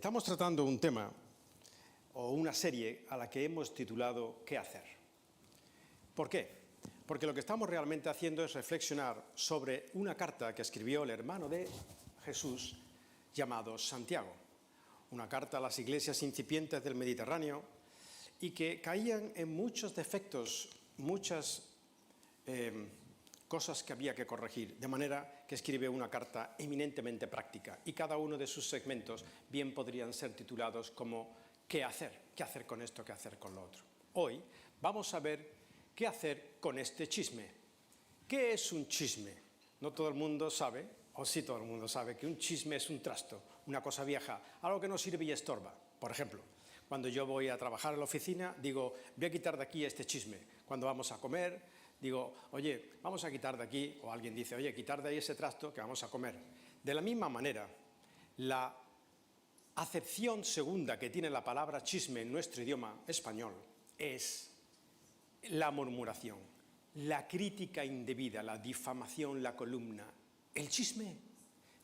Estamos tratando un tema o una serie a la que hemos titulado ¿Qué hacer? ¿Por qué? Porque lo que estamos realmente haciendo es reflexionar sobre una carta que escribió el hermano de Jesús llamado Santiago. Una carta a las iglesias incipientes del Mediterráneo y que caían en muchos defectos, muchas cosas que había que corregir, de manera que escribe una carta eminentemente práctica y cada uno de sus segmentos bien podrían ser titulados como ¿qué hacer con esto? ¿Qué hacer con lo otro? Hoy vamos a ver qué hacer con este chisme. ¿Qué es un chisme? No todo el mundo sabe, o sí todo el mundo sabe, que un chisme es un trasto, una cosa vieja, algo que no sirve y estorba. Por ejemplo, cuando yo voy a trabajar en la oficina, digo, voy a quitar de aquí este chisme. Cuando vamos a comer, digo, oye, vamos a quitar de aquí, o alguien dice, oye, quitar de ahí ese trasto que vamos a comer. De la misma manera, la acepción segunda que tiene la palabra chisme en nuestro idioma español es la murmuración, la crítica indebida, la difamación, la calumnia, el chisme.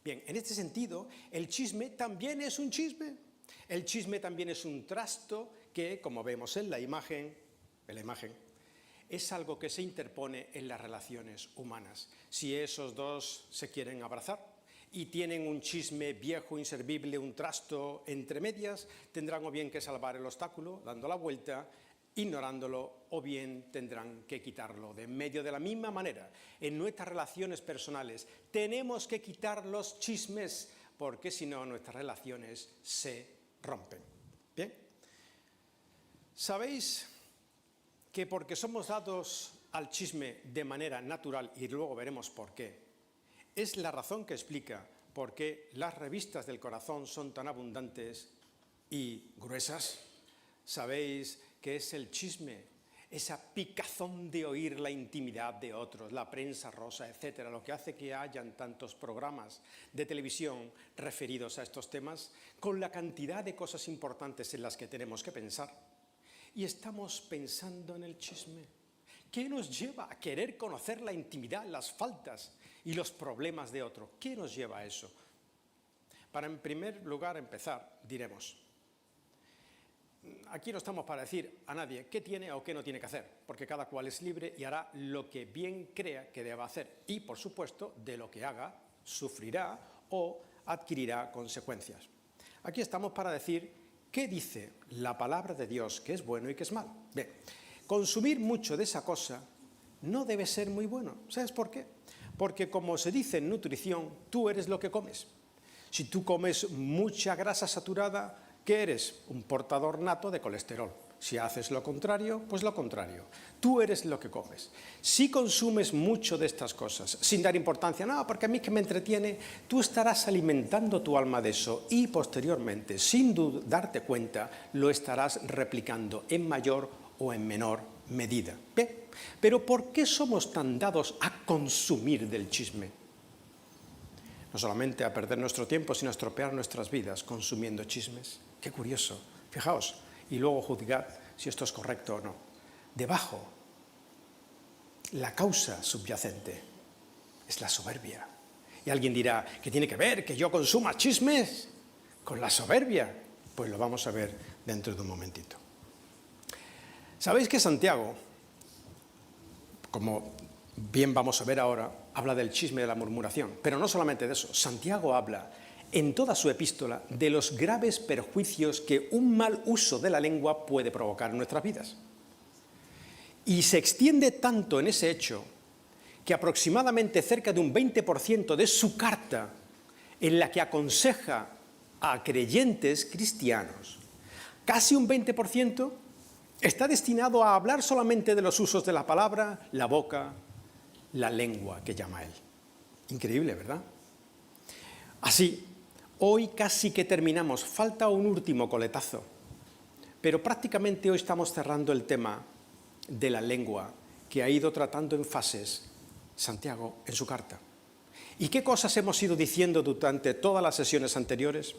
Bien, en este sentido, el chisme también es un chisme. El chisme también es un trasto que, como vemos en la imagen, es algo que se interpone en las relaciones humanas. Si esos dos se quieren abrazar y tienen un chisme viejo, inservible, un trasto entre medias, tendrán o bien que salvar el obstáculo, dando la vuelta, ignorándolo, o bien tendrán que quitarlo de en medio. De la misma manera, en nuestras relaciones personales tenemos que quitar los chismes, porque si no nuestras relaciones se rompen. Bien, ¿sabéis que porque somos dados al chisme de manera natural, y luego veremos por qué, es la razón que explica por qué las revistas del corazón son tan abundantes y gruesas? ¿Sabéis qué es el chisme? Esa picazón de oír la intimidad de otros, la prensa rosa, etcétera, lo que hace que hayan tantos programas de televisión referidos a estos temas, con la cantidad de cosas importantes en las que tenemos que pensar. Y estamos pensando en el chisme. ¿Qué nos lleva a querer conocer la intimidad, las faltas y los problemas de otro? ¿Qué nos lleva a eso? Para en primer lugar empezar, diremos, aquí no estamos para decir a nadie qué tiene o qué no tiene que hacer, porque cada cual es libre y hará lo que bien crea que deba hacer. Y, por supuesto, de lo que haga, sufrirá o adquirirá consecuencias. Aquí estamos para decir ¿qué dice la palabra de Dios que es bueno y que es malo? Bien, consumir mucho de esa cosa no debe ser muy bueno. ¿Sabes por qué? Porque, como se dice en nutrición, tú eres lo que comes. Si tú comes mucha grasa saturada, ¿qué eres? Un portador nato de colesterol. Si haces lo contrario, pues lo contrario. Tú eres lo que comes. Si consumes mucho de estas cosas, sin dar importancia, no, porque a mí que me entretiene, tú estarás alimentando tu alma de eso y posteriormente, sin darte cuenta, lo estarás replicando en mayor o en menor medida. ¿Bien? Pero ¿por qué somos tan dados a consumir del chisme? No solamente a perder nuestro tiempo, sino a estropear nuestras vidas consumiendo chismes. Qué curioso. Fijaos, y luego juzgad si esto es correcto o no. Debajo, la causa subyacente es la soberbia. Y alguien dirá, ¿qué tiene que ver que yo consuma chismes con la soberbia? Pues lo vamos a ver dentro de un momentito. ¿Sabéis que Santiago, como bien vamos a ver ahora, habla del chisme de la murmuración? Pero no solamente de eso, Santiago habla en toda su epístola de los graves perjuicios que un mal uso de la lengua puede provocar en nuestras vidas. Y se extiende tanto en ese hecho que aproximadamente cerca de un 20% de su carta, en la que aconseja a creyentes cristianos, casi un 20% está destinado a hablar solamente de los usos de la palabra, la boca, la lengua que llama él. Increíble, ¿verdad? Así, hoy casi que terminamos, falta un último coletazo, pero prácticamente hoy estamos cerrando el tema de la lengua que ha ido tratando en fases Santiago en su carta. ¿Y qué cosas hemos ido diciendo durante todas las sesiones anteriores?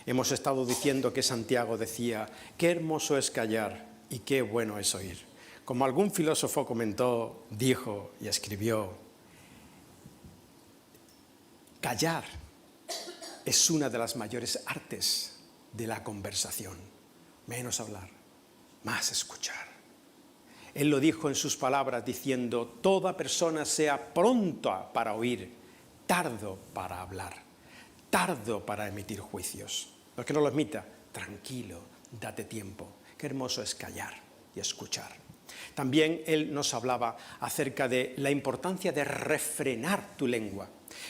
Hemos estado diciendo que Santiago decía, qué hermoso es callar y qué bueno es oír. Como algún filósofo comentó, dijo y escribió, callar es una de las mayores artes de la conversación. Menos hablar, más escuchar. Él lo dijo en sus palabras diciendo: toda persona sea pronta para oír, tardo para hablar, tardo para emitir juicios. Lo que no lo admita, tranquilo, date tiempo. Qué hermoso es callar y escuchar. También él nos hablaba acerca de la importancia de refrenar tu lengua.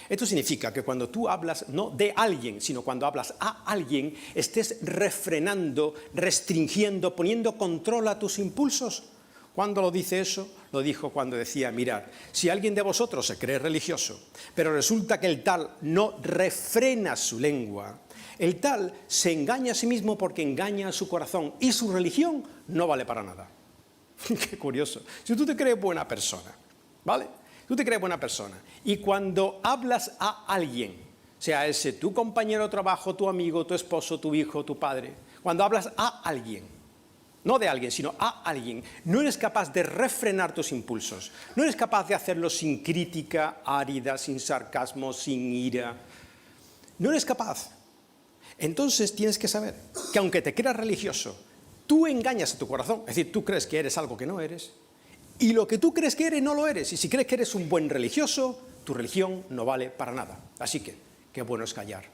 Esto significa que cuando tú hablas no de alguien, sino cuando hablas a alguien, estés refrenando, restringiendo, poniendo control a tus impulsos. ¿Cuándo lo dice eso? Lo dijo cuando decía: mirad, si alguien de vosotros se cree religioso, pero resulta que el tal no refrena su lengua, el tal se engaña a sí mismo porque engaña a su corazón y su religión no vale para nada. Qué curioso. Si tú te crees buena persona, ¿vale? Tú te crees buena persona y cuando hablas a alguien, sea ese tu compañero de trabajo, tu amigo, tu esposo, tu hijo, tu padre, cuando hablas a alguien, no de alguien, sino a alguien, no eres capaz de refrenar tus impulsos, no eres capaz de hacerlo sin crítica árida, sin sarcasmo, sin ira, no eres capaz. Entonces tienes que saber que aunque te creas religioso, tú engañas a tu corazón, es decir, tú crees que eres algo que no eres, y lo que tú crees que eres no lo eres, y si crees que eres un buen religioso, tu religión no vale para nada. Así que, qué bueno es callar,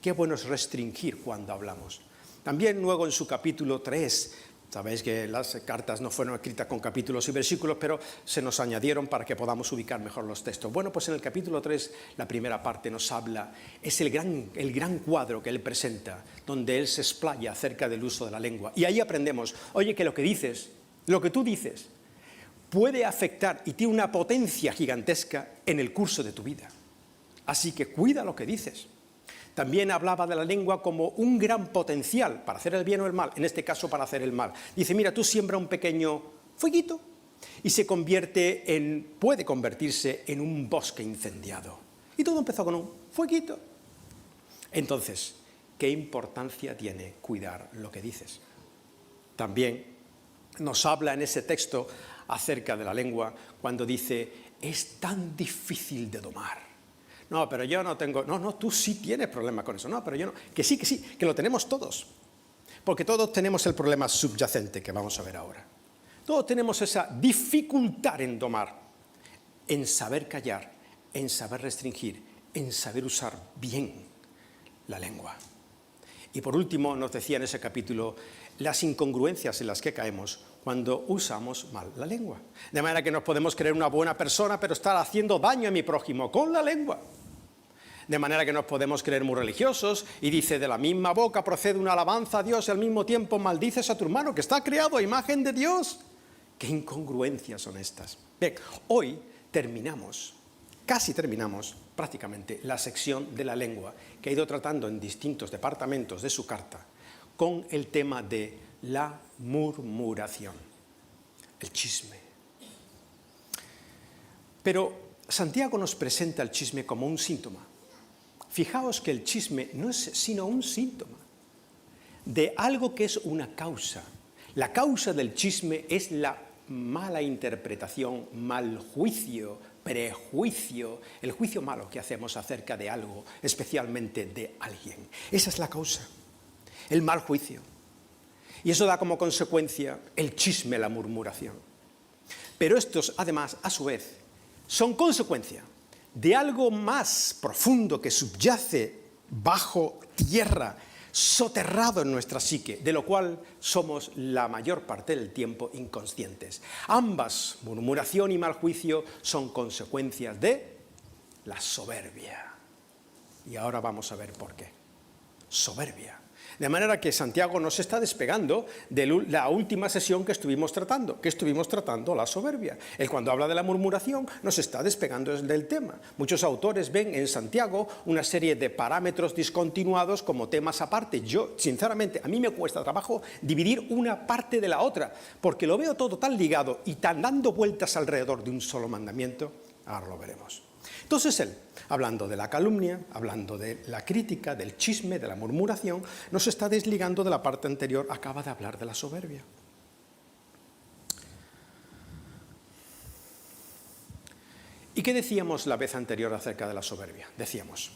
qué bueno es restringir cuando hablamos. También luego en su capítulo 3, sabéis que las cartas no fueron escritas con capítulos y versículos, pero se nos añadieron para que podamos ubicar mejor los textos. Bueno, pues en el capítulo 3, la primera parte nos habla, es el gran cuadro que él presenta, donde él se explaya acerca del uso de la lengua. Y ahí aprendemos, oye, que lo que dices, lo que tú dices, puede afectar y tiene una potencia gigantesca en el curso de tu vida. Así que cuida lo que dices. También hablaba de la lengua como un gran potencial para hacer el bien o el mal, en este caso para hacer el mal. Dice, mira, tú siembra un pequeño fueguito y puede convertirse en un bosque incendiado. Y todo empezó con un fueguito. Entonces, ¿qué importancia tiene cuidar lo que dices? También nos habla en ese texto acerca de la lengua cuando dice, es tan difícil de domar. No, pero yo no tengo... No, tú sí tienes problema con eso. No, pero yo no... Que sí, que lo tenemos todos. Porque todos tenemos el problema subyacente que vamos a ver ahora. Todos tenemos esa dificultad en domar, en saber callar, en saber restringir, en saber usar bien la lengua. Y por último, nos decía en ese capítulo las incongruencias en las que caemos cuando usamos mal la lengua. De manera que nos podemos creer una buena persona, pero estar haciendo daño a mi prójimo con la lengua. De manera que nos podemos creer muy religiosos y dice, de la misma boca procede una alabanza a Dios y al mismo tiempo maldices a tu hermano que está creado a imagen de Dios. ¿Qué incongruencias son estas? Bien, hoy casi terminamos prácticamente la sección de la lengua que ha ido tratando en distintos departamentos de su carta con el tema de la murmuración, el chisme. Pero Santiago nos presenta el chisme como un síntoma. Fijaos que el chisme no es sino un síntoma de algo que es una causa. La causa del chisme es la mala interpretación, mal juicio, prejuicio, el juicio malo que hacemos acerca de algo, especialmente de alguien. Esa es la causa, el mal juicio. Y eso da como consecuencia el chisme, la murmuración. Pero estos, además, a su vez, son consecuencia de algo más profundo que subyace bajo tierra, soterrado en nuestra psique, de lo cual somos la mayor parte del tiempo inconscientes. Ambas, murmuración y mal juicio, son consecuencias de la soberbia. Y ahora vamos a ver por qué. Soberbia. De manera que Santiago nos está despegando de la última sesión que estuvimos tratando, la soberbia. Él cuando habla de la murmuración nos está despegando del tema. Muchos autores ven en Santiago una serie de parámetros discontinuados como temas aparte. Yo, sinceramente, a mí me cuesta trabajo dividir una parte de la otra, porque lo veo todo tan ligado y tan dando vueltas alrededor de un solo mandamiento. Ahora lo veremos. Entonces él, hablando de la calumnia, hablando de la crítica, del chisme, de la murmuración, nos está desligando de la parte anterior, acaba de hablar de la soberbia. ¿Y qué decíamos la vez anterior acerca de la soberbia? Decíamos,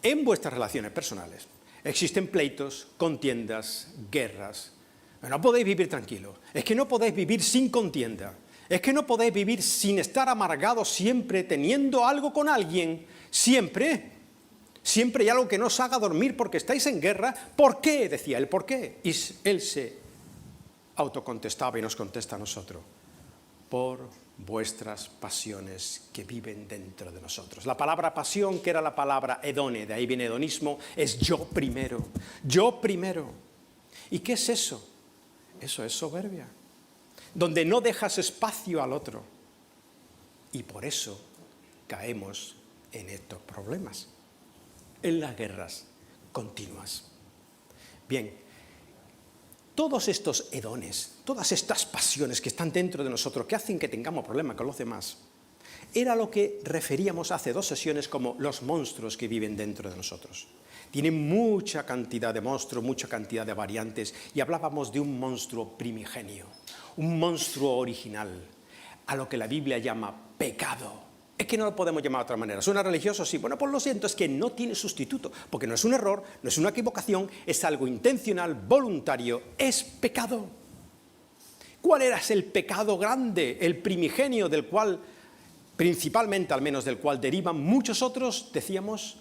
en vuestras relaciones personales, existen pleitos, contiendas, guerras. No podéis vivir tranquilos, es que no podéis vivir sin contienda, es que no podéis vivir sin estar amargados siempre, teniendo algo con alguien, siempre hay algo que no os haga dormir porque estáis en guerra. ¿Por qué? Decía él, ¿por qué? Y él se autocontestaba y nos contesta a nosotros: por vuestras pasiones que viven dentro de nosotros. La palabra pasión, que era la palabra hedone, de ahí viene hedonismo, es yo primero, yo primero. ¿Y qué es eso? Eso es soberbia, donde no dejas espacio al otro. Y por eso caemos en estos problemas, en las guerras continuas. Bien, todos estos hedones, todas estas pasiones que están dentro de nosotros, que hacen que tengamos problemas con los demás, era lo que referíamos hace 2 sesiones como los monstruos que viven dentro de nosotros. Tienen mucha cantidad de monstruos, mucha cantidad de variantes, y hablábamos de un monstruo primigenio, un monstruo original, a lo que la Biblia llama pecado. Es que no lo podemos llamar de otra manera. ¿Suena religioso? Sí. Bueno, pues lo siento, es que no tiene sustituto, porque no es un error, no es una equivocación, es algo intencional, voluntario, es pecado. ¿Cuál era el pecado grande, el primigenio, del cual, principalmente al menos del cual derivan muchos otros? Decíamos,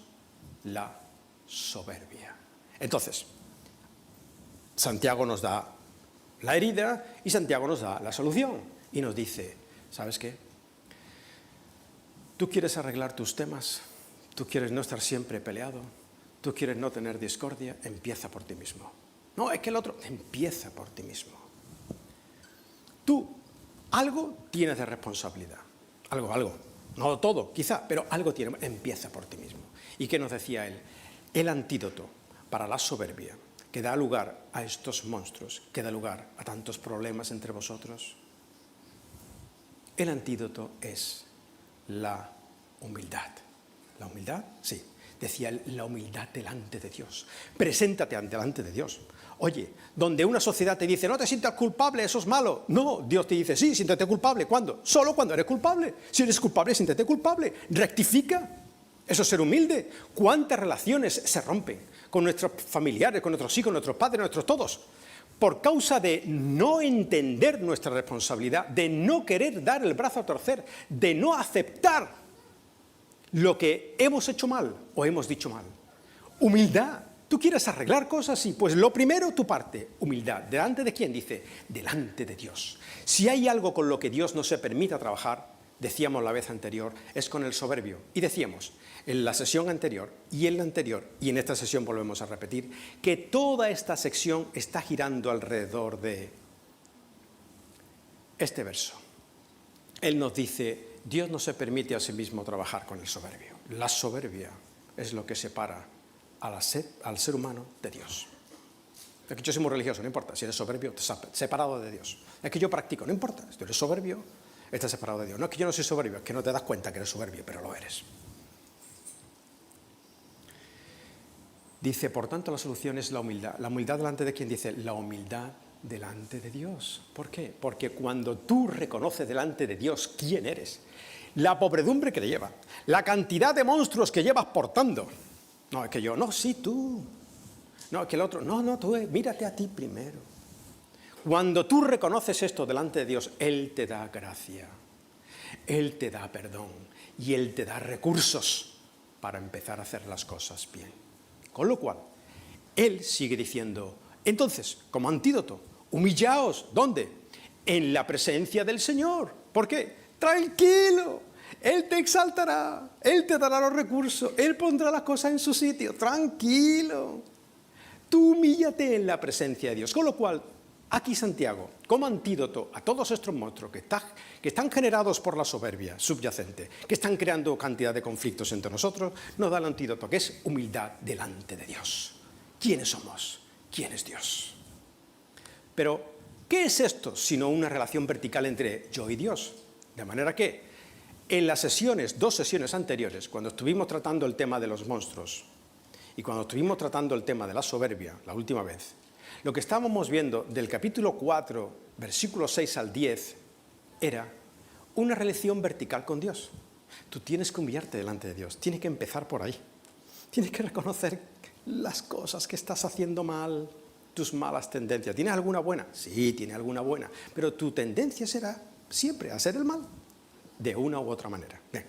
la soberbia. Entonces, Santiago nos da la herida y Santiago nos da la solución y nos dice, ¿sabes qué? Tú quieres arreglar tus temas, tú quieres no estar siempre peleado, tú quieres no tener discordia, empieza por ti mismo. No, es que el otro, empieza por ti mismo. Tú algo tienes de responsabilidad, algo, no todo quizá, pero algo tienes, empieza por ti mismo. ¿Y qué nos decía él? El antídoto para la soberbia que da lugar a estos monstruos, que da lugar a tantos problemas entre vosotros, el antídoto es la humildad. ¿La humildad? Sí. Decía él, la humildad delante de Dios. Preséntate delante de Dios. Oye, donde una sociedad te dice, no te sientas culpable, eso es malo. No, Dios te dice, sí, siéntete culpable. ¿Cuándo? Solo cuando eres culpable. Si eres culpable, siéntete culpable. Rectifica. Eso es ser humilde. ¿Cuántas relaciones se rompen con nuestros familiares, con nuestros hijos, nuestros padres, nuestros todos? Por causa de no entender nuestra responsabilidad, de no querer dar el brazo a torcer, de no aceptar lo que hemos hecho mal o hemos dicho mal. Humildad. ¿Tú quieres arreglar cosas? Sí, pues lo primero, tu parte, humildad. ¿Delante de quién? Dice, delante de Dios. Si hay algo con lo que Dios no se permita trabajar, decíamos la vez anterior, es con el soberbio. Y decíamos, en la sesión anterior y en la anterior, y en esta sesión volvemos a repetir, que toda esta sección está girando alrededor de este verso. Él nos dice, Dios no se permite a sí mismo trabajar con el soberbio. La soberbia es lo que separa al ser humano de Dios. Es que yo soy muy religioso, no importa, si eres soberbio, estás separado de Dios. Es que yo practico, no importa, si tú eres soberbio, estás separado de Dios. No es que yo no soy soberbio, es que no te das cuenta que eres soberbio, pero lo eres. Dice, por tanto, la solución es la humildad. ¿La humildad delante de quién? Dice, la humildad delante de Dios. ¿Por qué? Porque cuando tú reconoces delante de Dios quién eres, la pobredumbre que te lleva, la cantidad de monstruos que llevas portando. No, es que yo, no, sí, tú. No, es que el otro, no, tú, mírate a ti primero. Cuando tú reconoces esto delante de Dios, Él te da gracia, Él te da perdón y Él te da recursos para empezar a hacer las cosas bien. Con lo cual, Él sigue diciendo, entonces, como antídoto, humillaos, ¿dónde? En la presencia del Señor. ¿Por qué? Tranquilo, Él te exaltará, Él te dará los recursos, Él pondrá las cosas en su sitio, tranquilo. Tú humíllate en la presencia de Dios. Con lo cual, aquí Santiago, como antídoto a todos estos monstruos que están generados por la soberbia subyacente, que están creando cantidad de conflictos entre nosotros, nos da el antídoto, que es humildad delante de Dios. ¿Quiénes somos? ¿Quién es Dios? Pero, ¿qué es esto sino una relación vertical entre yo y Dios? De manera que, en las sesiones, 2 sesiones anteriores, cuando estuvimos tratando el tema de los monstruos y cuando estuvimos tratando el tema de la soberbia, la última vez, lo que estábamos viendo del capítulo 4, versículos 6 al 10, era una relación vertical con Dios. Tú tienes que humillarte delante de Dios, tienes que empezar por ahí. Tienes que reconocer las cosas que estás haciendo mal, tus malas tendencias. ¿Tienes alguna buena? Sí, tiene alguna buena, pero tu tendencia será siempre a hacer el mal, de una u otra manera. Bien.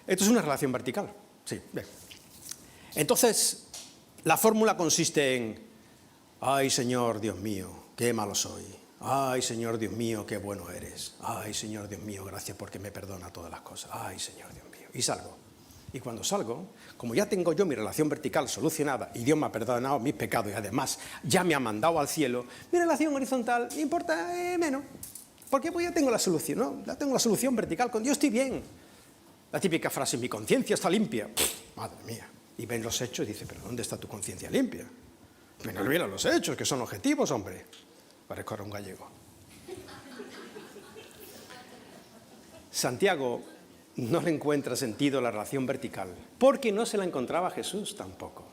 Esto es una relación vertical. Sí, bien. Entonces, la fórmula consiste en: ay, Señor Dios mío, qué malo soy. Ay, Señor Dios mío, qué bueno eres. Ay, Señor Dios mío, gracias porque me perdona todas las cosas. Ay, Señor Dios mío. Y salgo. Y cuando salgo, como ya tengo yo mi relación vertical solucionada y Dios me ha perdonado mis pecados y además ya me ha mandado al cielo, mi relación horizontal me importa menos. Porque pues ya tengo la solución, ¿no? Ya tengo la solución vertical, con Dios estoy bien. La típica frase: mi conciencia está limpia. Madre mía. Y ven los hechos y dice: pero ¿dónde está tu conciencia limpia? Mira los hechos, que son objetivos, hombre. Parezco ahora un gallego. Santiago no le encuentra sentido a la relación vertical, porque no se la encontraba Jesús tampoco.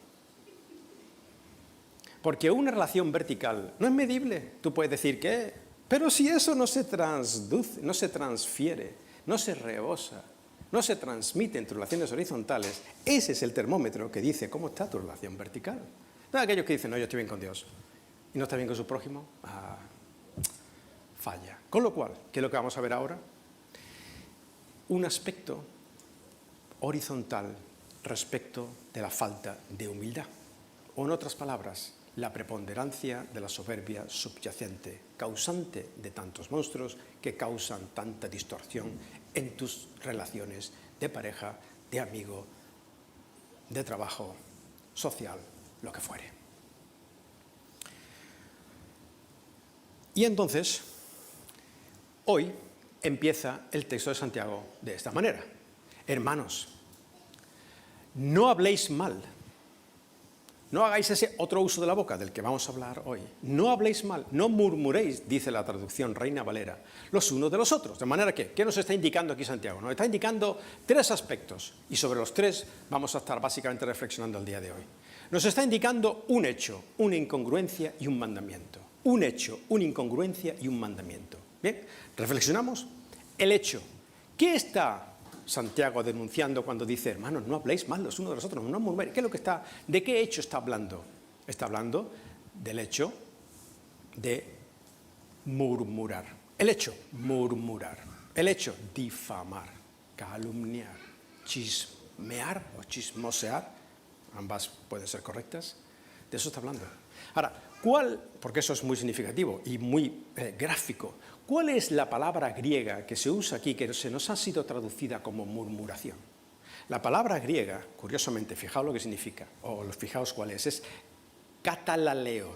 Porque una relación vertical no es medible. Tú puedes decir que, pero si eso no se transduce, no se transfiere, no se rebosa, no se transmite entre relaciones horizontales, ese es el termómetro que dice cómo está tu relación vertical. No aquellos que dicen: no, yo estoy bien con Dios, y no está bien con su prójimo, falla. Con lo cual, ¿qué es lo que vamos a ver ahora? Un aspecto horizontal respecto de la falta de humildad. O en otras palabras, la preponderancia de la soberbia subyacente, causante de tantos monstruos que causan tanta distorsión en tus relaciones de pareja, de amigo, de trabajo, social, lo que fuere. Y entonces, hoy empieza el texto de Santiago de esta manera: hermanos, no habléis mal. No hagáis ese otro uso de la boca del que vamos a hablar hoy. No habléis mal, no murmuréis, dice la traducción Reina Valera, los unos de los otros. De manera que, ¿qué nos está indicando aquí Santiago? Nos está indicando tres aspectos, y sobre los tres vamos a estar básicamente reflexionando el día de hoy. Nos está indicando un hecho, una incongruencia y un mandamiento. Un hecho, una incongruencia y un mandamiento. Bien, reflexionamos. El hecho. ¿Qué está Santiago denunciando cuando dice: hermanos, no habléis mal los unos de los otros, no murmuréis? ¿De qué hecho está hablando? Está hablando del hecho de murmurar. El hecho, murmurar. El hecho, difamar, calumniar, chismear o chismosear. Ambas pueden ser correctas. De eso está hablando. Ahora, porque eso es muy significativo y muy gráfico, ¿cuál es la palabra griega que se usa aquí, que se nos ha sido traducida como murmuración? La palabra griega, curiosamente, fijaos lo que significa, o fijaos cuál es catalaleo.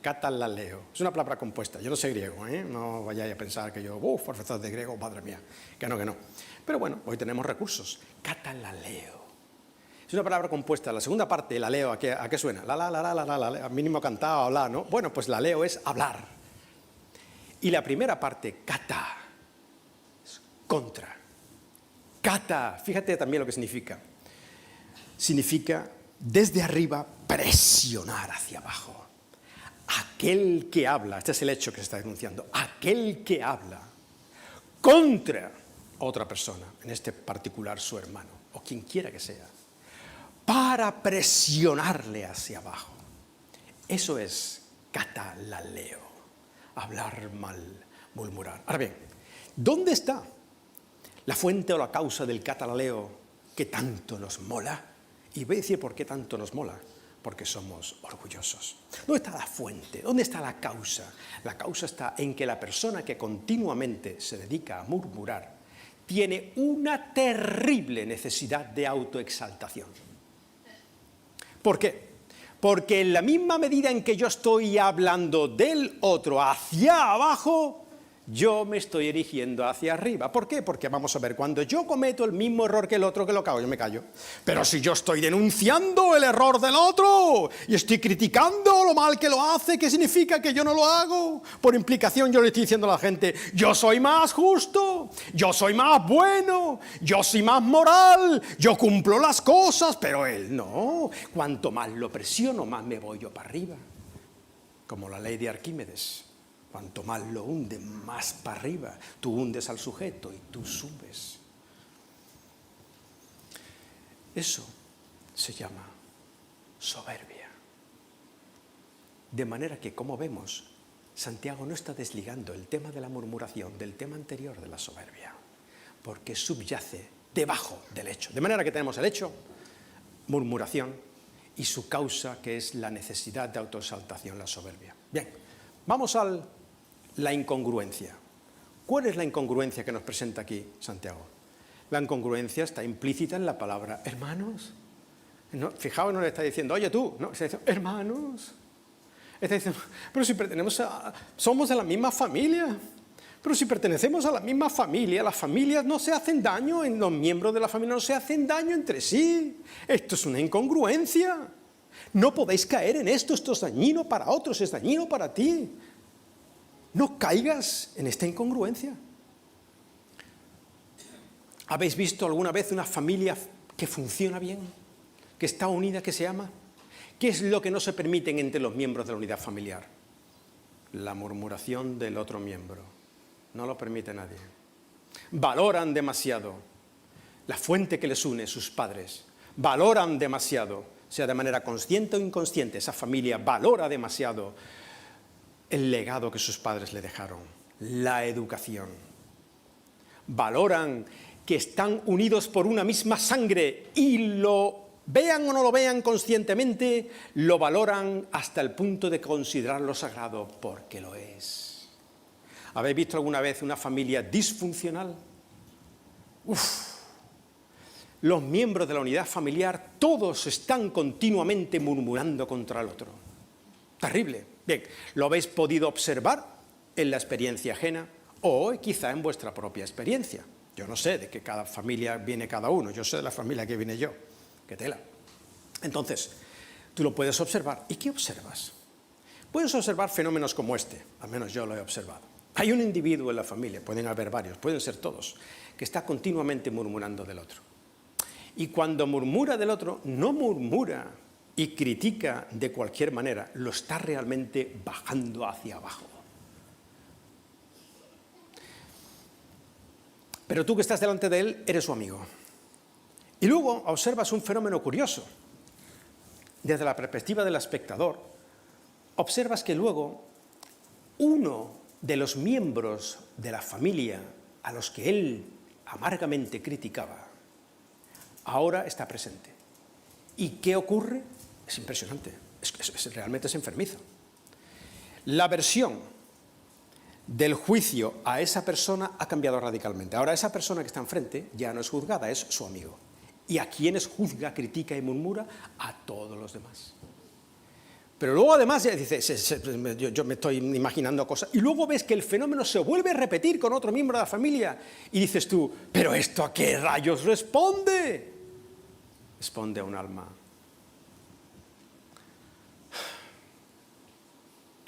Catalaleo. Es una palabra compuesta. Yo no sé griego, no vayáis a pensar que yo, profesor de griego, madre mía, que no. Pero bueno, hoy tenemos recursos. Catalaleo. Es una palabra compuesta. La segunda parte, la leo, ¿a qué suena? Al mínimo cantado, la, ¿no? Bueno, pues la leo es hablar. Y la primera parte, kata, es contra. Kata, fíjate también lo que significa. Significa desde arriba presionar hacia abajo. Aquel que habla, este es el hecho que se está denunciando, aquel que habla contra otra persona, en este particular su hermano, o quien quiera que sea, para presionarle hacia abajo. Eso es catalaleo, hablar mal, murmurar. Ahora bien, ¿dónde está la fuente o la causa del catalaleo que tanto nos mola? Y voy a decir por qué tanto nos mola. Porque somos orgullosos. ¿Dónde está la fuente? ¿Dónde está la causa? La causa está en que la persona que continuamente se dedica a murmurar tiene una terrible necesidad de autoexaltación. ¿Por qué? Porque en la misma medida en que yo estoy hablando del otro hacia abajo, yo me estoy erigiendo hacia arriba. ¿Por qué? Porque vamos a ver, cuando yo cometo el mismo error que el otro, que lo cago, yo me callo. Pero si yo estoy denunciando el error del otro y estoy criticando lo mal que lo hace, ¿qué significa que yo no lo hago? Por implicación yo le estoy diciendo a la gente: yo soy más justo, yo soy más bueno, yo soy más moral, yo cumplo las cosas, pero él no. Cuanto más lo presiono, más me voy yo para arriba. Como la ley de Arquímedes. Cuanto más lo hunde, más para arriba. Tú hundes al sujeto y tú subes. Eso se llama soberbia. De manera que, como vemos, Santiago no está desligando el tema de la murmuración del tema anterior de la soberbia, porque subyace debajo del hecho. De manera que tenemos el hecho, murmuración, y su causa, que es la necesidad de autoexaltación, la soberbia. Bien, vamos a la incongruencia. ¿Cuál es la incongruencia que nos presenta aquí Santiago? La incongruencia está implícita en la palabra hermanos. No, fijaos, no le está diciendo, oye tú, no, está diciendo hermanos. Está diciendo, pero si somos de la misma familia. Pero si pertenecemos a la misma familia, las familias no se hacen daño, los miembros de la familia no se hacen daño entre sí. Esto es una incongruencia. No podéis caer en esto es dañino para otros, es dañino para ti. No caigas en esta incongruencia. ¿Habéis visto alguna vez una familia que funciona bien, que está unida, que se ama? ¿Qué es lo que no se permite entre los miembros de la unidad familiar? La murmuración del otro miembro. No lo permite nadie. Valoran demasiado la fuente que les une, sus padres. Valoran demasiado, sea de manera consciente o inconsciente, esa familia valora demasiado el legado que sus padres le dejaron, la educación. Valoran que están unidos por una misma sangre y lo vean o no lo vean conscientemente, lo valoran hasta el punto de considerarlo sagrado, porque lo es. ¿Habéis visto alguna vez una familia disfuncional? Los miembros de la unidad familiar, todos están continuamente murmurando contra el otro. Terrible. Bien, ¿lo habéis podido observar en la experiencia ajena o quizá en vuestra propia experiencia? Yo no sé de qué cada familia viene cada uno, yo sé de la familia que viene yo. ¡Qué tela! Entonces, tú lo puedes observar. ¿Y qué observas? Puedes observar fenómenos como este, al menos yo lo he observado. Hay un individuo en la familia, pueden haber varios, pueden ser todos, que está continuamente murmurando del otro. Y cuando murmura del otro, no murmura y critica de cualquier manera, lo está realmente bajando hacia abajo. Pero tú que estás delante de él, eres su amigo. Y luego observas un fenómeno curioso. Desde la perspectiva del espectador, observas que luego uno de los miembros de la familia a los que él amargamente criticaba, ahora está presente. ¿Y qué ocurre? Es impresionante, realmente es enfermizo. La versión del juicio a esa persona ha cambiado radicalmente. Ahora esa persona que está enfrente ya no es juzgada, es su amigo. ¿Y a quiénes juzga, critica y murmura? A todos los demás. Pero luego además dice, yo me estoy imaginando cosas, y luego ves que el fenómeno se vuelve a repetir con otro miembro de la familia, y dices tú, ¿pero esto a qué rayos responde? Responde a un alma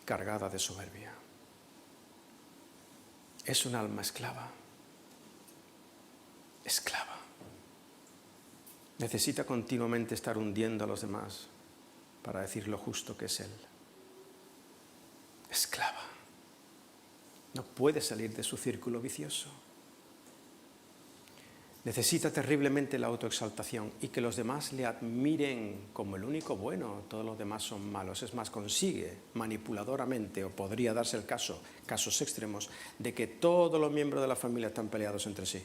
cargada de soberbia. Es un alma esclava. Esclava. Necesita continuamente estar hundiendo a los demás para decir lo justo que es él. Esclava. No puede salir de su círculo vicioso. Necesita terriblemente la autoexaltación y que los demás le admiren como el único bueno, todos los demás son malos. Es más, consigue manipuladoramente, o podría darse el caso, casos extremos, de que todos los miembros de la familia están peleados entre sí.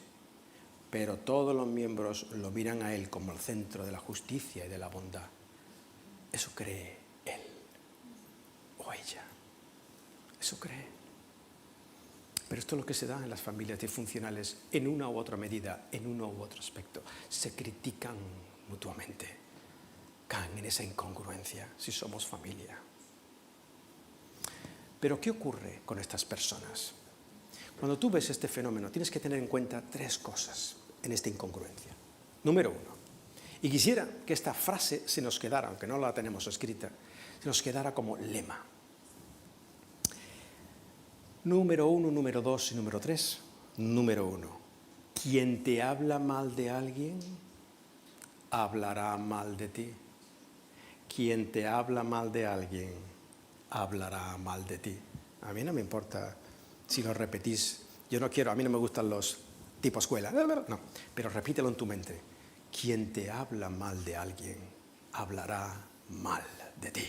Pero todos los miembros lo miran a él como el centro de la justicia y de la bondad. Eso cree él o ella. Eso cree. Pero esto es lo que se da en las familias disfuncionales en una u otra medida, en uno u otro aspecto. Se critican mutuamente. Caen en esa incongruencia si somos familia. Pero ¿qué ocurre con estas personas? Cuando tú ves este fenómeno, tienes que tener en cuenta tres cosas en esta incongruencia. Número uno, y quisiera que esta frase se nos quedara, aunque no la tenemos escrita, se nos quedara como lema. Número uno, número dos y número tres. Número uno, quien te habla mal de alguien, hablará mal de ti. Quien te habla mal de alguien, hablará mal de ti. A mí no me importa si lo repetís. A mí no me gustan los tipo escuela, no, pero repítelo en tu mente. Quien te habla mal de alguien, hablará mal de ti.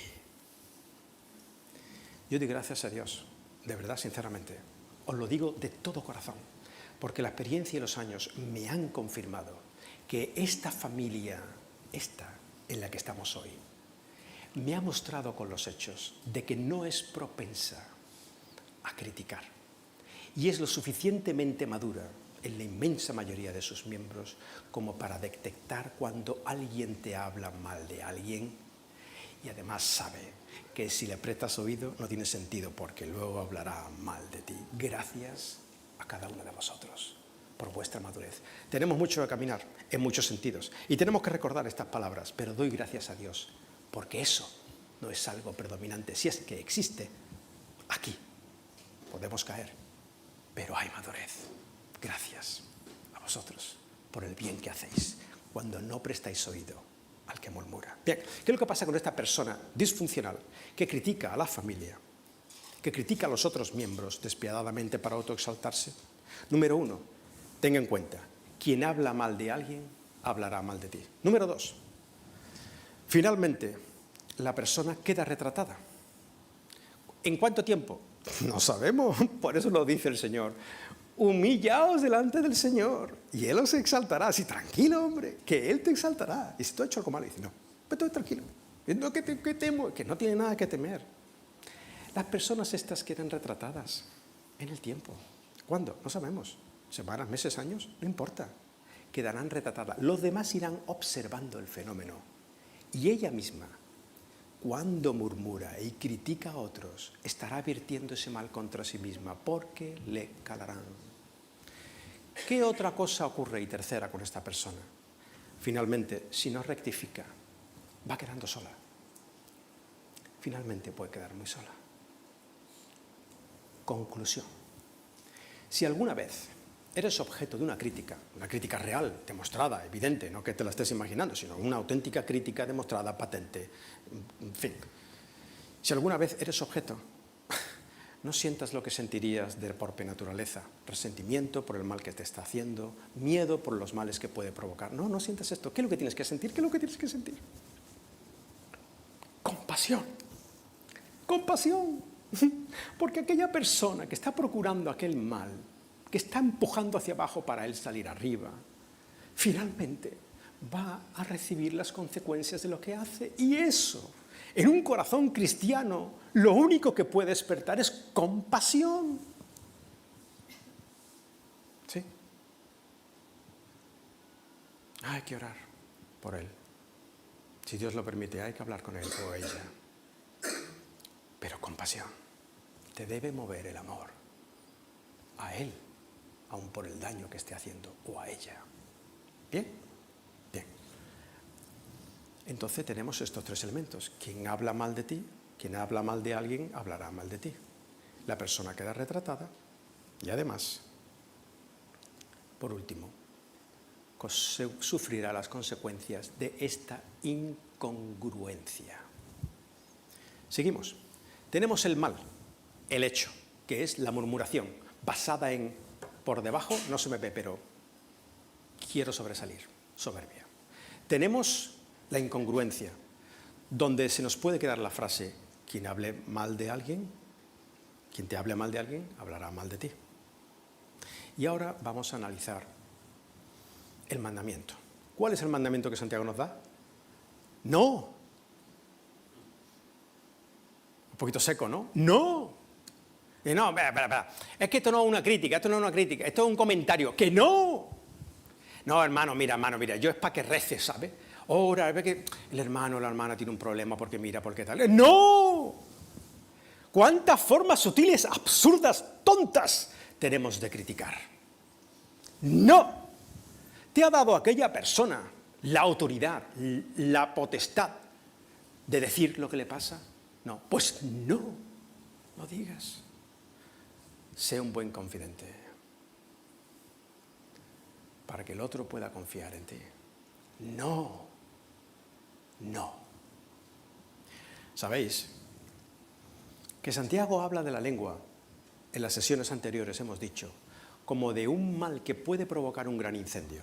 Yo doy gracias a Dios, de verdad, sinceramente. Os lo digo de todo corazón, porque la experiencia y los años me han confirmado que esta familia, esta en la que estamos hoy, me ha mostrado con los hechos de que no es propensa a criticar y es lo suficientemente madura en la inmensa mayoría de sus miembros como para detectar cuando alguien te habla mal de alguien y además sabe que si le prestas oído no tiene sentido porque luego hablará mal de ti. Gracias a cada uno de vosotros por vuestra madurez. Tenemos mucho que caminar en muchos sentidos y tenemos que recordar estas palabras, pero doy gracias a Dios porque eso no es algo predominante. Si es que existe, aquí podemos caer, pero hay madurez. Gracias a vosotros por el bien que hacéis cuando no prestáis oído al que murmura. Bien, ¿qué es lo que pasa con esta persona disfuncional que critica a la familia, que critica a los otros miembros despiadadamente para autoexaltarse? Número 1, ten en cuenta, quien habla mal de alguien, hablará mal de ti. Número 2, finalmente, la persona queda retratada. ¿En cuánto tiempo? No sabemos, por eso lo dice el Señor. Humillaos delante del Señor y Él os exaltará. Sí, tranquilo, hombre, que Él te exaltará. Y si tú has hecho algo malo, dice, no, pues tú tranquilo, no, que temo, que no tiene nada que temer. Las personas estas quedan retratadas en el tiempo. ¿Cuándo? No sabemos. Semanas, meses, años, no importa. Quedarán retratadas. Los demás irán observando el fenómeno. Y ella misma, cuando murmura y critica a otros, estará virtiendo ese mal contra sí misma porque le calarán. ¿Qué otra cosa ocurre? Y tercera con esta persona. Finalmente, si no rectifica, va quedando sola. Finalmente puede quedar muy sola. Conclusión. Si alguna vez eres objeto de una crítica real, demostrada, evidente, no que te la estés imaginando, sino una auténtica crítica demostrada, patente, en fin. Si alguna vez eres objeto, no sientas lo que sentirías por propia naturaleza, resentimiento por el mal que te está haciendo, miedo por los males que puede provocar. No, no sientas esto. ¿Qué es lo que tienes que sentir? ¿Qué es lo que tienes que sentir? Compasión. Compasión. Porque aquella persona que está procurando aquel mal, que está empujando hacia abajo para él salir arriba, finalmente va a recibir las consecuencias de lo que hace. Y eso, en un corazón cristiano, lo único que puede despertar es compasión. ¿Sí? Hay que orar por él. Si Dios lo permite, hay que hablar con él o ella. Pero compasión. Te debe mover el amor a él, aun por el daño que esté haciendo, o a ella. ¿Bien? Bien. Entonces tenemos estos tres elementos. Quien habla mal de ti, quien habla mal de alguien, hablará mal de ti. La persona queda retratada y además, por último, sufrirá las consecuencias de esta incongruencia. Seguimos. Tenemos el mal, el hecho, que es la murmuración, basada en por debajo no se me ve, pero quiero sobresalir, soberbia. Tenemos la incongruencia, donde se nos puede quedar la frase, quien hable mal de alguien, quien te hable mal de alguien, hablará mal de ti. Y ahora vamos a analizar el mandamiento. ¿Cuál es el mandamiento que Santiago nos da? No. Un poquito seco, ¿no? No. Y no, espera. Es que esto no es una crítica, esto es un comentario. ¡Que no! No, hermano, mira, yo es para que reces, ¿sabes? Ahora, ve que el hermano o la hermana tiene un problema porque mira, porque tal. ¡No! ¿Cuántas formas sutiles, absurdas, tontas tenemos de criticar? ¡No! ¿Te ha dado aquella persona la autoridad, la potestad de decir lo que le pasa? No, pues no lo digas. Sé un buen confidente para que el otro pueda confiar en ti. No. ¿Sabéis que Santiago habla de la lengua? En las sesiones anteriores hemos dicho, como de un mal que puede provocar un gran incendio.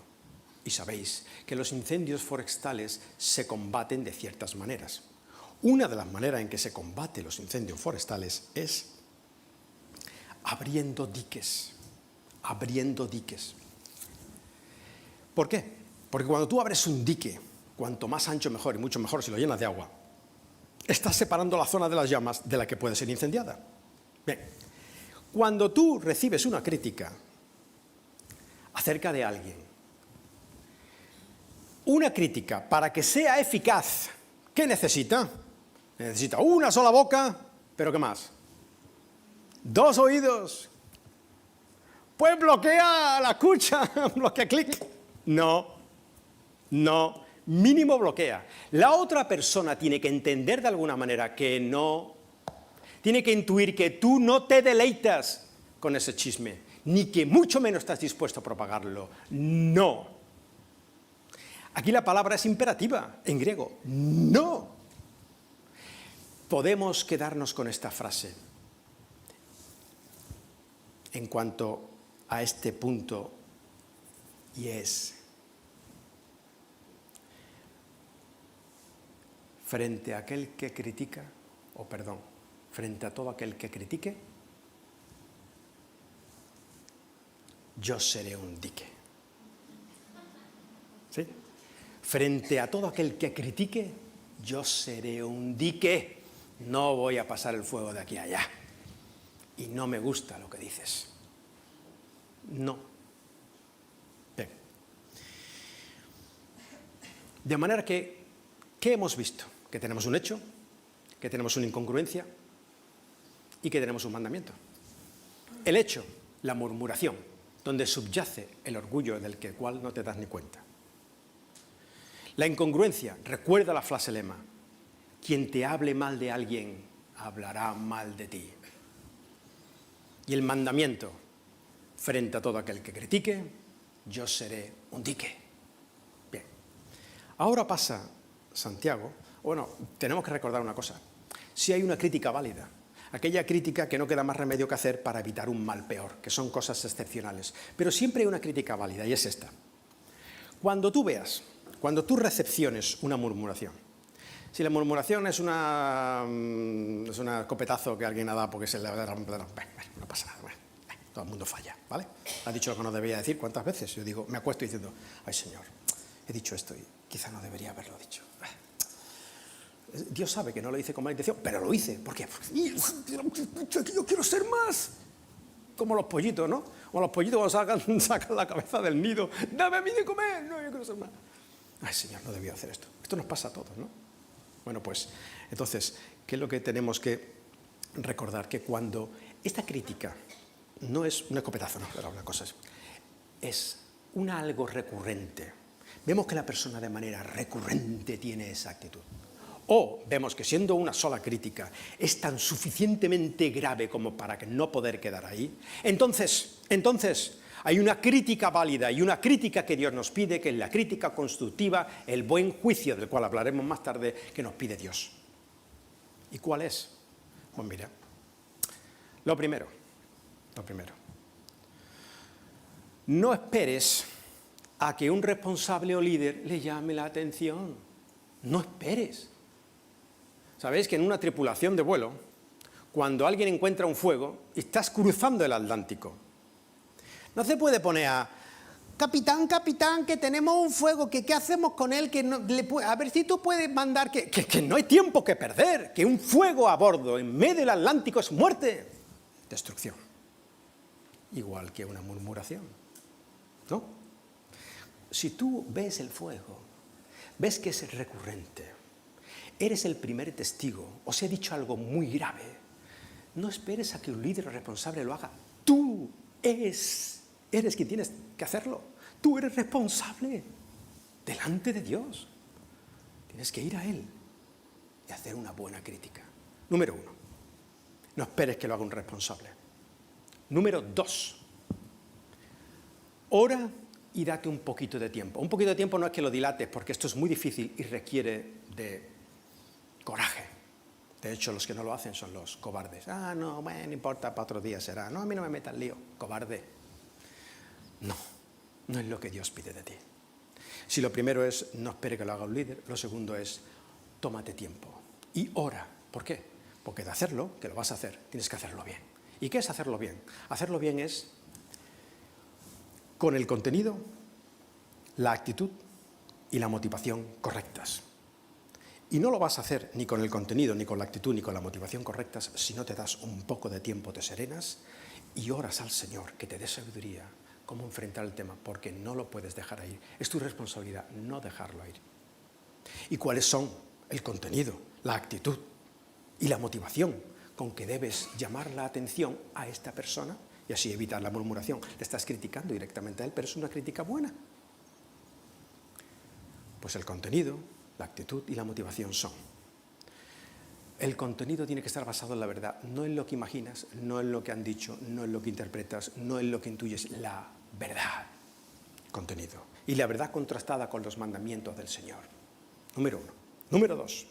Y sabéis que los incendios forestales se combaten de ciertas maneras. Una de las maneras en que se combate los incendios forestales es abriendo diques. Abriendo diques. ¿Por qué? Porque cuando tú abres un dique, cuanto más ancho mejor y mucho mejor si lo llenas de agua, estás separando la zona de las llamas de la que puede ser incendiada. Bien, cuando tú recibes una crítica acerca de alguien, una crítica para que sea eficaz, ¿qué necesita? Necesita una sola boca, pero ¿qué más? 2 oídos. Pues bloquea la escucha, bloquea clic. No, mínimo bloquea. La otra persona tiene que entender de alguna manera que no, tiene que intuir que tú no te deleitas con ese chisme, ni que mucho menos estás dispuesto a propagarlo. No. Aquí la palabra es imperativa, en griego. No. Podemos quedarnos con esta frase en cuanto a este punto, y es: frente a aquel que critica, frente a todo aquel que critique, yo seré un dique. ¿Sí? Frente a todo aquel que critique, yo seré un dique. No voy a pasar el fuego de aquí a allá. Y no me gusta lo que dices. No. Bien. De manera que, ¿qué hemos visto? Que tenemos un hecho, que tenemos una incongruencia y que tenemos un mandamiento. El hecho, la murmuración, donde subyace el orgullo del cual no te das ni cuenta. La incongruencia, recuerda la frase lema: quien te hable mal de alguien, hablará mal de ti. Y el mandamiento, frente a todo aquel que critique, yo seré un dique. Bien. Ahora pasa Santiago. Bueno, tenemos que recordar una cosa. Si hay una crítica válida, aquella crítica que no queda más remedio que hacer para evitar un mal peor, que son cosas excepcionales. Pero siempre hay una crítica válida, y es esta. Cuando tú recepciones una murmuración, si la murmuración es un escopetazo que alguien ha dado porque se le da, no pasa nada, todo el mundo falla, ¿vale? Ha dicho lo que no debía decir, ¿cuántas veces? Yo digo, me acuesto diciendo, ay Señor, he dicho esto y quizá no debería haberlo dicho. Dios sabe que no lo hice con mala intención, pero lo hice. ¿Por qué? Porque yo quiero ser más. Como los pollitos, ¿no? Como los pollitos cuando sacan la cabeza del nido. ¡Dame a mí de comer! No, yo quiero ser más. Ay, Señor, no debía hacer esto. Esto nos pasa a todos, ¿no? Bueno, pues, entonces, ¿qué es lo que tenemos que recordar? Que cuando esta crítica no es un escopetazo, no, pero una cosa es algo recurrente. Vemos que la persona de manera recurrente tiene esa actitud. O vemos que siendo una sola crítica es tan suficientemente grave como para que no poder quedar ahí. Entonces, hay una crítica válida y una crítica que Dios nos pide, que es la crítica constructiva, el buen juicio, del cual hablaremos más tarde, que nos pide Dios. ¿Y cuál es? Pues mira, lo primero, no esperes a que un responsable o líder le llame la atención. No esperes. Sabéis que en una tripulación de vuelo, cuando alguien encuentra un fuego, estás cruzando el Atlántico. No se puede poner a capitán, que tenemos un fuego, que qué hacemos con él, a ver si tú puedes mandar, que no hay tiempo que perder, que un fuego a bordo en medio del Atlántico es muerte, destrucción. Igual que una murmuración, ¿no? Si tú ves el fuego, ves que es recurrente, eres el primer testigo, o se ha dicho algo muy grave, no esperes a que un líder responsable lo haga. Tú eres quien tienes que hacerlo. Tú eres responsable delante de Dios. Tienes que ir a Él y hacer una buena crítica. Número 1, no esperes que lo haga un responsable. Número 2, ora y date un poquito de tiempo. Un poquito de tiempo no es que lo dilates, porque esto es muy difícil y requiere de coraje. De hecho, los que no lo hacen son los cobardes. No, bueno, no importa, para otro día será. No, a mí no me metas en lío. Cobarde. No es lo que Dios pide de ti. Si lo primero es no espere que lo haga un líder, lo segundo es tómate tiempo. y ora. ¿Por qué? Porque de hacerlo, que lo vas a hacer, tienes que hacerlo bien. ¿Y qué es hacerlo bien? Hacerlo bien es con el contenido, la actitud y la motivación correctas. Y no lo vas a hacer ni con el contenido, ni con la actitud, ni con la motivación correctas si no te das un poco de tiempo, te serenas y oras al Señor que te dé sabiduría cómo enfrentar el tema, porque no lo puedes dejar ir. Es tu responsabilidad no dejarlo ir. ¿Y cuáles son el contenido, la actitud y la motivación con que debes llamar la atención a esta persona y así evitar la murmuración? Le estás criticando directamente a él, pero es una crítica buena. Pues el contenido, la actitud y la motivación son. El contenido tiene que estar basado en la verdad, no en lo que imaginas, no en lo que han dicho, no en lo que interpretas, no en lo que intuyes, la verdad. Contenido. Y la verdad contrastada con los mandamientos del Señor. Número 1. Número 2.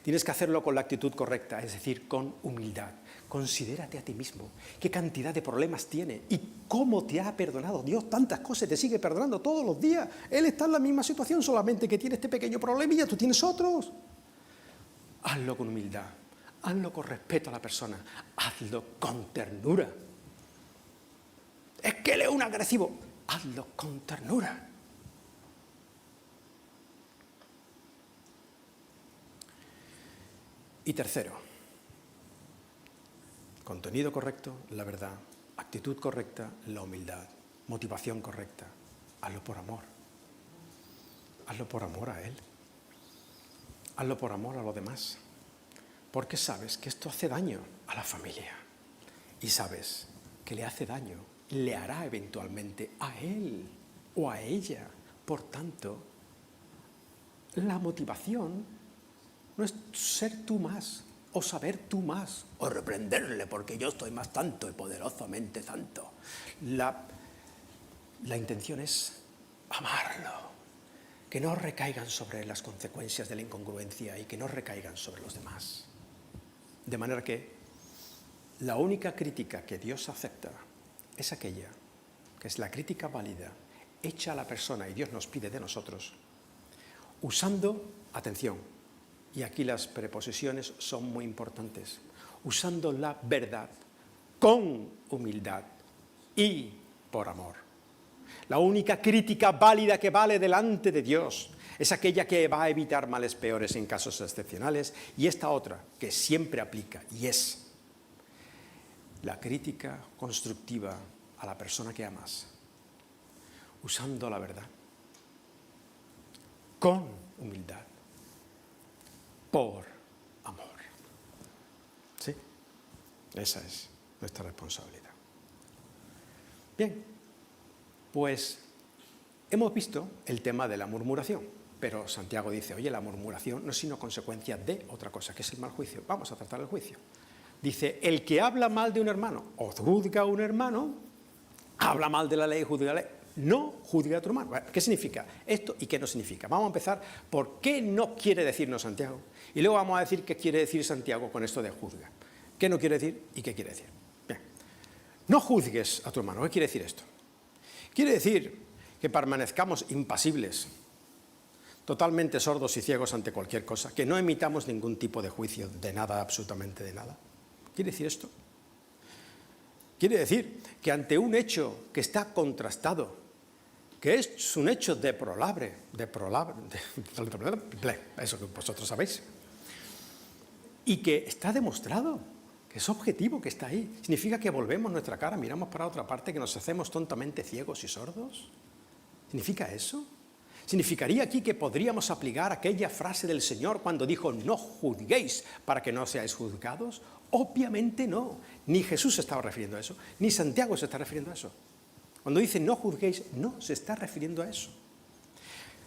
Tienes que hacerlo con la actitud correcta, es decir, con humildad. Considérate a ti mismo qué cantidad de problemas tiene y cómo te ha perdonado Dios tantas cosas, te sigue perdonando todos los días. Él está en la misma situación, solamente que tiene este pequeño problemilla, tú tienes otros. Hazlo con humildad, hazlo con respeto a la persona, hazlo con ternura. Es que él es un agresivo, hazlo con ternura. Y tercero, contenido correcto, la verdad, actitud correcta, la humildad, motivación correcta. Hazlo por amor. Hazlo por amor a él. Hazlo por amor a los demás. Porque sabes que esto hace daño a la familia. Y sabes que le hace daño, le hará eventualmente a él o a ella. Por tanto, la motivación no es ser tú más, o saber tú más, o reprenderle porque yo estoy más tanto y poderosamente santo. La intención es amarlo, que no recaigan sobre las consecuencias de la incongruencia y que no recaigan sobre los demás. De manera que la única crítica que Dios acepta es aquella que es la crítica válida, hecha a la persona, y Dios nos pide de nosotros, usando, atención, y aquí las preposiciones son muy importantes, usando la verdad con humildad y por amor. La única crítica válida que vale delante de Dios es aquella que va a evitar males peores en casos excepcionales, y esta otra que siempre aplica, y es la crítica constructiva a la persona que amas, usando la verdad con humildad, por amor. ¿Sí? Esa es nuestra responsabilidad. Bien, pues hemos visto el tema de la murmuración, pero Santiago dice, oye, la murmuración no es sino consecuencia de otra cosa, que es el mal juicio. Vamos a tratar el juicio. Dice, el que habla mal de un hermano o juzga a un hermano, habla mal de la ley, juzga la ley. No juzgue a tu hermano. ¿Qué significa esto y qué no significa? Vamos a empezar por qué no quiere decirnos Santiago. Y luego vamos a decir qué quiere decir Santiago con esto de juzga. ¿Qué no quiere decir y qué quiere decir? Bien. No juzgues a tu hermano. ¿Qué quiere decir esto? Quiere decir que permanezcamos impasibles, totalmente sordos y ciegos ante cualquier cosa, que no emitamos ningún tipo de juicio de nada, absolutamente de nada. ¿Quiere decir esto? Quiere decir que ante un hecho que está contrastado, que es un hecho deplorable, eso que vosotros sabéis, y que está demostrado, que es objetivo, que está ahí, significa que volvemos nuestra cara, miramos para otra parte, que nos hacemos tontamente ciegos y sordos. ¿Significa eso? ¿Significaría aquí que podríamos aplicar aquella frase del Señor cuando dijo no juzguéis para que no seáis juzgados? Obviamente no. Ni Jesús se estaba refiriendo a eso, ni Santiago se está refiriendo a eso. Cuando dice no juzguéis, no se está refiriendo a eso.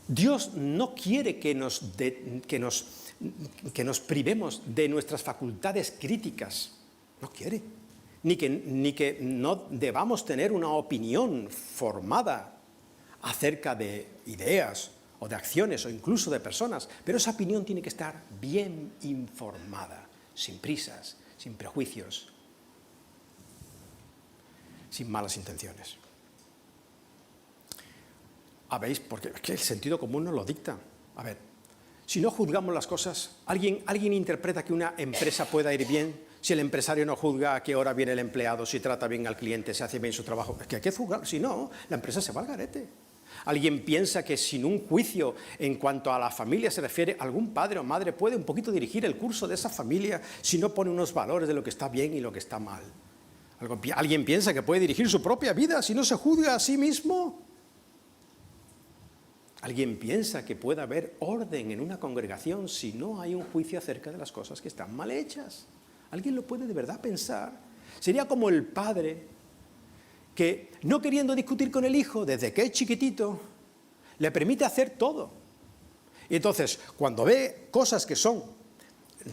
Dios no quiere que nos privemos de nuestras facultades críticas. No quiere. Ni que no debamos tener una opinión formada acerca de ideas o de acciones o incluso de personas, pero esa opinión tiene que estar bien informada, sin prisas, sin prejuicios, sin malas intenciones. ¿Habéis? Porque es que el sentido común nos lo dicta. A ver, Si no juzgamos las cosas, ¿alguien interpreta que una empresa pueda ir bien si el empresario no juzga a qué hora viene el empleado, si trata bien al cliente, si hace bien su trabajo? Es que hay que juzgar, si no, la empresa se va al garete. ¿Alguien piensa que sin un juicio en cuanto a la familia se refiere, algún padre o madre puede un poquito dirigir el curso de esa familia si no pone unos valores de lo que está bien y lo que está mal? ¿Alguien piensa que puede dirigir su propia vida si no se juzga a sí mismo? ¿Alguien piensa que puede haber orden en una congregación si no hay un juicio acerca de las cosas que están mal hechas? ¿Alguien lo puede de verdad pensar? Sería como el padre que, no queriendo discutir con el hijo desde que es chiquitito, le permite hacer todo. Y entonces, cuando ve cosas que son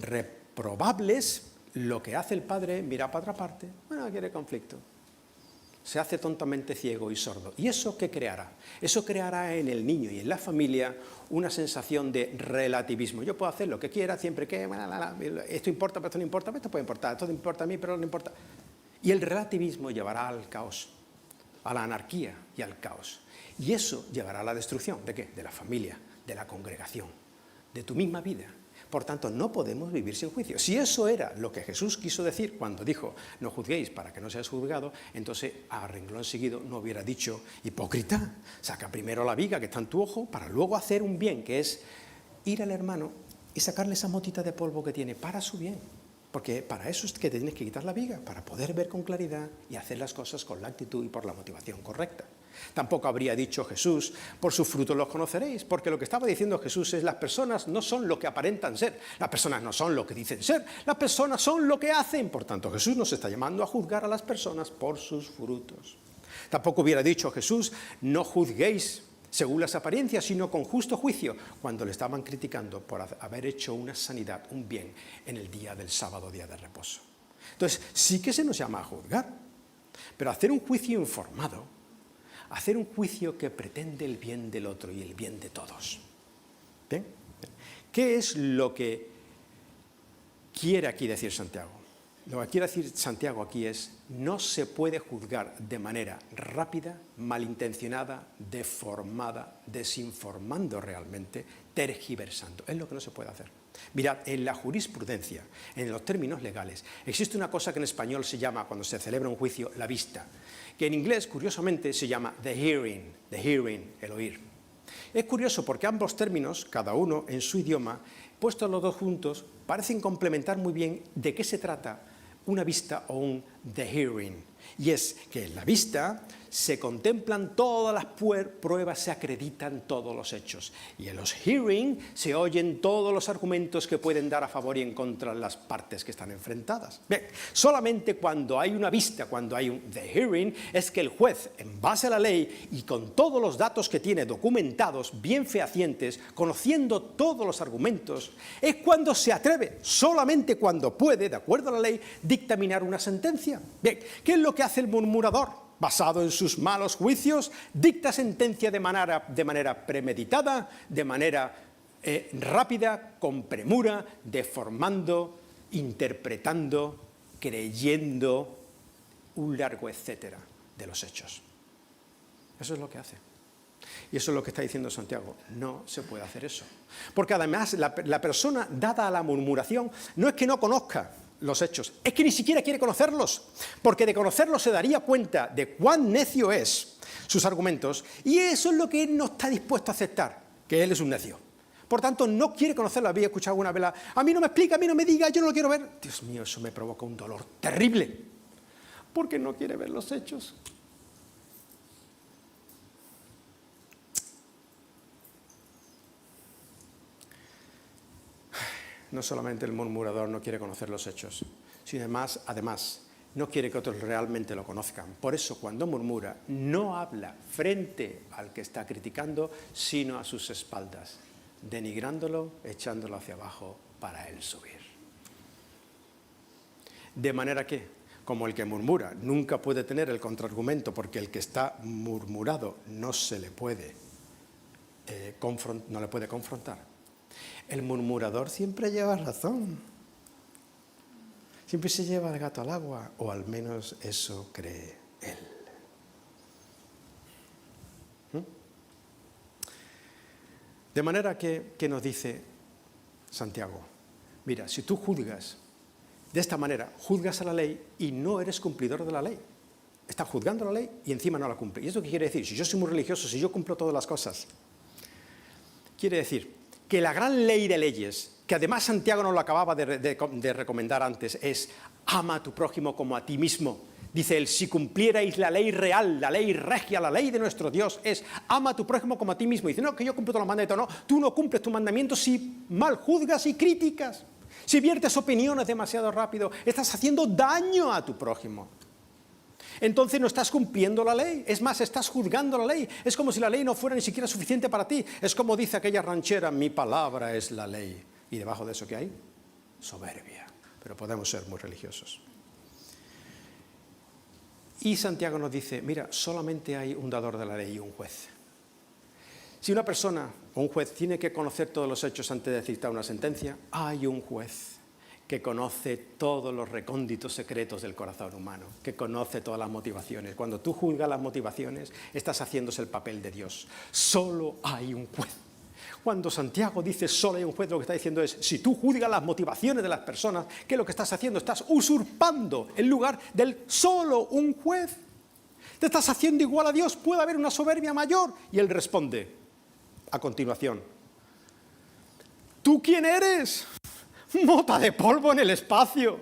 reprobables, lo que hace el padre es mirar para otra parte. Bueno, quiere conflicto. Se hace tontamente ciego y sordo. ¿Y eso qué creará? Eso creará en el niño y en la familia una sensación de relativismo. Yo puedo hacer lo que quiera, siempre que... Esto importa, pero esto no importa, esto puede importar, esto no importa a mí, pero no importa. Y el relativismo llevará al caos, a la anarquía y al caos. Y eso llevará a la destrucción. ¿De qué? De la familia, de la congregación, de tu misma vida. Por tanto, no podemos vivir sin juicio. Si eso era lo que Jesús quiso decir cuando dijo, no juzguéis para que no seáis juzgados, entonces a renglón seguido no hubiera dicho, hipócrita, saca primero la viga que está en tu ojo para luego hacer un bien, que es ir al hermano y sacarle esa motita de polvo que tiene para su bien. Porque para eso es que te tienes que quitar la viga, para poder ver con claridad y hacer las cosas con la actitud y por la motivación correcta. Tampoco habría dicho Jesús, por sus frutos los conoceréis, porque lo que estaba diciendo Jesús es las personas no son lo que aparentan ser, las personas no son lo que dicen ser, las personas son lo que hacen. Por tanto, Jesús nos está llamando a juzgar a las personas por sus frutos. Tampoco hubiera dicho Jesús, no juzguéis según las apariencias, sino con justo juicio, cuando le estaban criticando por haber hecho una sanidad, un bien, en el día del sábado, día de reposo. Entonces, sí que se nos llama a juzgar, pero hacer un juicio informado, hacer un juicio que pretende el bien del otro y el bien de todos. ¿Bien? ¿Qué es lo que quiere aquí decir Santiago? Lo que quiere decir Santiago aquí es, no se puede juzgar de manera rápida, malintencionada, deformada, desinformando realmente, tergiversando. Es lo que no se puede hacer. Mirad, en la jurisprudencia, en los términos legales, existe una cosa que en español se llama, cuando se celebra un juicio, la vista, que en inglés, curiosamente, se llama the hearing, el oír. Es curioso porque ambos términos, cada uno en su idioma, puestos los dos juntos, parecen complementar muy bien de qué se trata una vista o un the hearing. Y es que en la vista se contemplan todas las pruebas, se acreditan todos los hechos. Y en los hearing se oyen todos los argumentos que pueden dar a favor y en contra de las partes que están enfrentadas. Bien, solamente cuando hay una vista, cuando hay un the hearing, es que el juez, en base a la ley y con todos los datos que tiene documentados, bien fehacientes, conociendo todos los argumentos, es cuando se atreve, solamente cuando puede, de acuerdo a la ley, dictaminar una sentencia. Bien, ¿qué es lo que hace el murmurador? Basado en sus malos juicios, dicta sentencia de manera premeditada, de manera rápida, con premura, deformando, interpretando, creyendo, un largo etcétera de los hechos. Eso es lo que hace. Y eso es lo que está diciendo Santiago. No se puede hacer eso. Porque además la persona dada a la murmuración no es que no conozca los hechos, es que ni siquiera quiere conocerlos, porque de conocerlos se daría cuenta de cuán necio es sus argumentos, y eso es lo que él no está dispuesto a aceptar, que él es un necio. Por tanto, no quiere conocerlo. Había escuchado alguna vez, a mí no me explica, a mí no me diga, yo no lo quiero ver. Dios mío, eso me provoca un dolor terrible, porque no quiere ver los hechos. No solamente el murmurador no quiere conocer los hechos, sino además no quiere que otros realmente lo conozcan. Por eso, cuando murmura, no habla frente al que está criticando, sino a sus espaldas, denigrándolo, echándolo hacia abajo para él subir. De manera que, como el que murmura nunca puede tener el contraargumento, porque el que está murmurado no le puede confrontar, el murmurador siempre lleva razón. Siempre se lleva el gato al agua, o al menos eso cree él. De manera que nos dice, Santiago, mira, si tú juzgas de esta manera, juzgas a la ley y no eres cumplidor de la ley. Estás juzgando la ley y encima no la cumple. ¿Y esto qué quiere decir? Si yo soy muy religioso, si yo cumplo todas las cosas, quiere decir que la gran ley de leyes, que además Santiago nos lo acababa de recomendar antes, es ama a tu prójimo como a ti mismo. Dice él, si cumplierais la ley real, la ley regia, la ley de nuestro Dios, es ama a tu prójimo como a ti mismo. Dice, no, que yo cumplo todos los mandamientos. No, tú no cumples tus mandamientos si mal juzgas y criticas. Si viertes opiniones demasiado rápido, estás haciendo daño a tu prójimo. Entonces no estás cumpliendo la ley, es más, estás juzgando la ley. Es como si la ley no fuera ni siquiera suficiente para ti. Es como dice aquella ranchera, mi palabra es la ley. ¿Y debajo de eso qué hay? Soberbia. Pero podemos ser muy religiosos. Y Santiago nos dice, mira, solamente hay un dador de la ley y un juez. Si una persona o un juez tiene que conocer todos los hechos antes de dictar una sentencia, hay un juez que conoce todos los recónditos secretos del corazón humano, que conoce todas las motivaciones. Cuando tú juzgas las motivaciones, estás haciéndose el papel de Dios. Solo hay un juez. Cuando Santiago dice solo hay un juez, lo que está diciendo es, si tú juzgas las motivaciones de las personas, ¿qué es lo que estás haciendo? Estás usurpando el lugar del solo un juez. Te estás haciendo igual a Dios, puede haber una soberbia mayor. Y él responde a continuación, ¿tú quién eres? Mota de polvo en el espacio.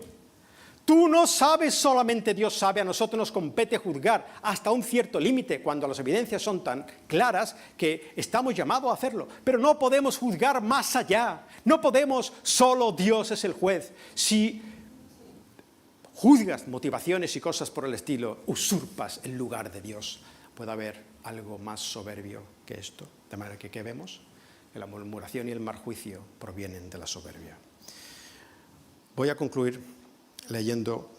Tú no sabes, solamente Dios sabe, a nosotros nos compete juzgar hasta un cierto límite, cuando las evidencias son tan claras que estamos llamados a hacerlo. Pero no podemos juzgar más allá, no podemos, solo Dios es el juez. Si juzgas motivaciones y cosas por el estilo, usurpas el lugar de Dios. ¿Puede haber algo más soberbio que esto? De manera que, ¿qué vemos? Que la murmuración y el mal juicio provienen de la soberbia. Voy a concluir leyendo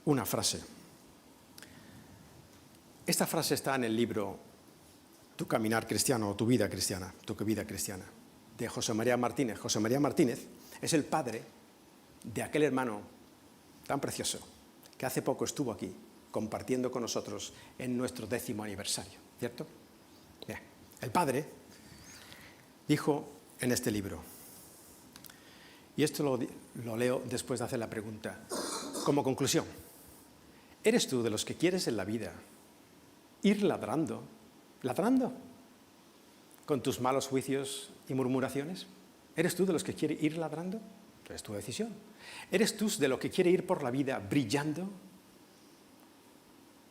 una frase. Esta frase está en el libro Tu caminar cristiano o tu vida cristiana, de José María Martínez. José María Martínez es el padre de aquel hermano tan precioso que hace poco estuvo aquí compartiendo con nosotros en nuestro 10º aniversario, ¿cierto? Bien. El padre dijo en este libro, y esto lo leo después de hacer la pregunta, como conclusión, ¿eres tú de los que quieres en la vida ir ladrando con tus malos juicios y murmuraciones? ¿Eres tú de los que quiere ir ladrando? Es tu decisión. ¿Eres tú de los que quiere ir por la vida brillando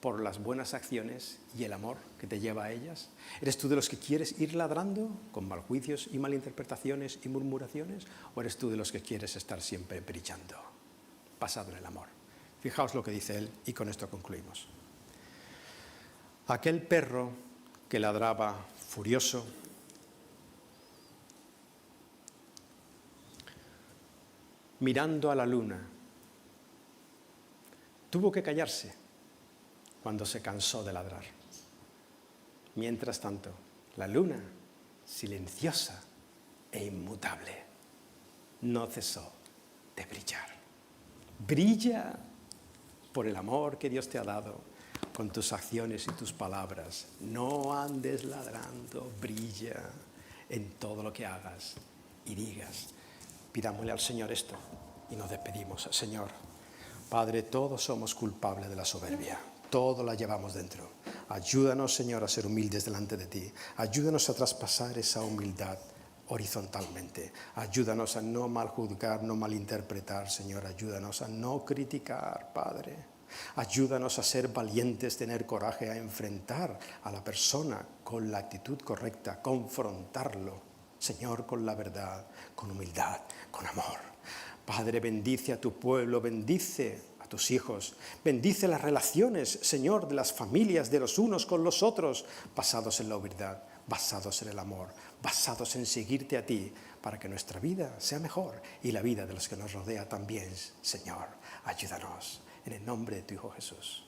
por las buenas acciones y el amor que te lleva a ellas? ¿Eres tú de los que quieres ir ladrando con mal juicios y malinterpretaciones y murmuraciones? ¿O eres tú de los que quieres estar siempre brillando, basado en el amor? Fijaos lo que dice él y con esto concluimos. Aquel perro que ladraba furioso mirando a la luna tuvo que callarse cuando se cansó de ladrar. Mientras tanto, la luna, silenciosa e inmutable, no cesó de brillar. Brilla por el amor que Dios te ha dado con tus acciones y tus palabras. No andes ladrando, brilla en todo lo que hagas y digas. Pidámosle al Señor esto y nos despedimos. Señor, Padre, todos somos culpables de la soberbia. Todo la llevamos dentro. Ayúdanos, Señor, a ser humildes delante de ti. Ayúdanos a traspasar esa humildad horizontalmente. Ayúdanos a no maljuzgar, no malinterpretar, Señor. Ayúdanos a no criticar, Padre. Ayúdanos a ser valientes, tener coraje, a enfrentar a la persona con la actitud correcta, confrontarlo, Señor, con la verdad, con humildad, con amor. Padre, bendice a tu pueblo, bendice a tus hijos, bendice las relaciones, Señor, de las familias, de los unos con los otros, basados en la humildad, basados en el amor, basados en seguirte a ti, para que nuestra vida sea mejor y la vida de los que nos rodea también, Señor. Ayúdanos, en el nombre de tu Hijo Jesús.